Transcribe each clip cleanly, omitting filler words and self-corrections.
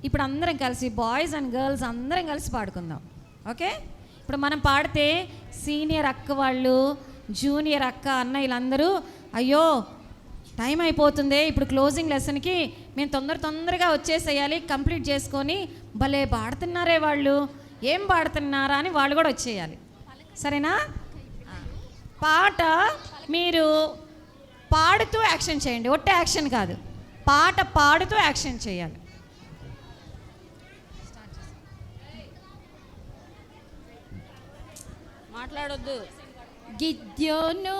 ఇప్పుడు అందరం కలిసి బాయ్స్ అండ్ గర్ల్స్ అందరం కలిసి పాడుకుందాం. ఓకే, ఇప్పుడు మనం పాడితే సీనియర్ అక్క వాళ్ళు, జూనియర్ అక్క, అన్న వీళ్ళందరూ అయ్యో టైం అయిపోతుంది, ఇప్పుడు క్లోజింగ్ లెసన్కి మేము తొందరగా వచ్చేసేయాలి, కంప్లీట్ చేసుకొని భలే పాడుతున్నారే వాళ్ళు, ఏం పాడుతున్నారా అని వాళ్ళు కూడా వచ్చేయాలి. సరేనా? పాట మీరు పాడుతూ యాక్షన్ చేయండి, ఒట్టే యాక్షన్ కాదు, పాట పాడుతూ యాక్షన్ చేయాలి. మాట్లాడొద్దు. గిద్యోను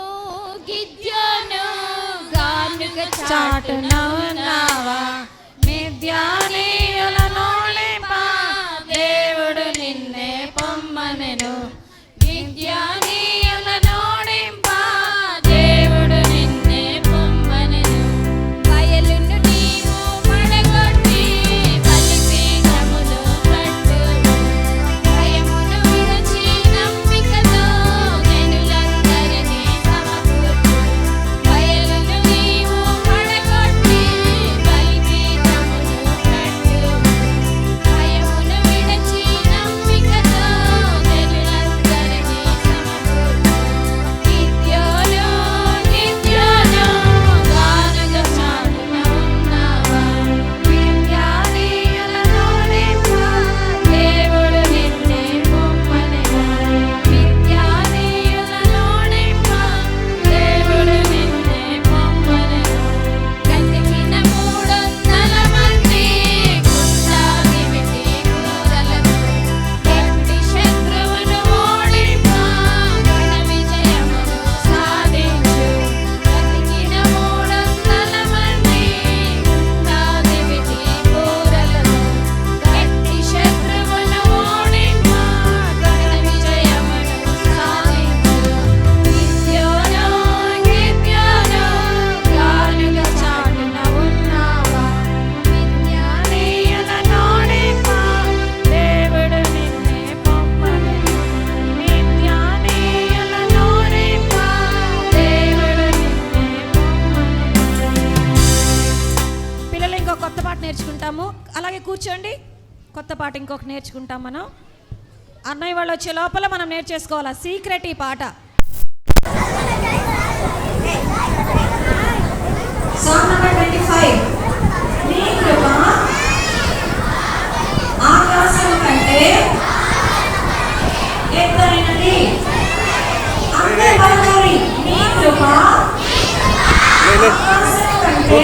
గిద్యోను గానుగ చాటున ఉన్నావా, మిద్యానీయుల నోలింప దేవుడు నిన్నే పొమ్మనెను. మిద్యానీయుల నోలింప దేవుడు నిన్నే పొమ్మనెను. బయలును నీవు మడగొట్టి బలిపీఠమును కట్టుము. భయమును విడిచి నమ్మికతో జనులందరినీ సమకూర్చు. బయలును నీవు మడగొట్టి బలిపీఠమును కట్టుము. భయమును విడిచి నమ్మికతో జనులందరినీ సమకూర్చు. గిద్యోను గిద్యోను గానుగ చాటున ఉన్నావా, మిద్యానీయుల నోలింప దేవుడు నిన్నే పొమ్మనెను. మిద్యానీయుల నోలింప దేవుడు నిన్నే పొమ్మనెను. బ్రతికిన 300 మంది గుండా దివిటి కూరలకు గట్టి శత్రువును ఓడింప ఘన విజయమును సాధించు. బ్రతికిన 300 మంది గుండా దివిటి కూరలకు గట్టి శత్రువును ఓడింప ఘన విజయమును సాధించు. గిద్యోను గిద్యోను గానుగ చాటున ఉన్నావా, మిద్యానీయుల నోలింప దేవుడు నిన్నే పొమ్మనెను. మిద్యానీయుల నోలింప దేవుడు నిన్నే పొమ్మనెను. పిల్లలు ఇంకో కొత్త పాట నేర్చుకుంటాము, అలాగే కూర్చోండి. కొత్త పాట ఇంకొక నేర్చుకుంటాం మనం. అన్నయ్య వాళ్ళు వచ్చే లోపల మనం నేర్చేసుకోవాలా సీక్రెట్ ఈ పాట. Song number 25. నీ కృప ఆకాశం కంటే ఎత్తైనది. అంతే పలకాలి. నీ కృప ఆకాశం కంటే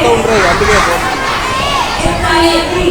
ఎత్తైనది.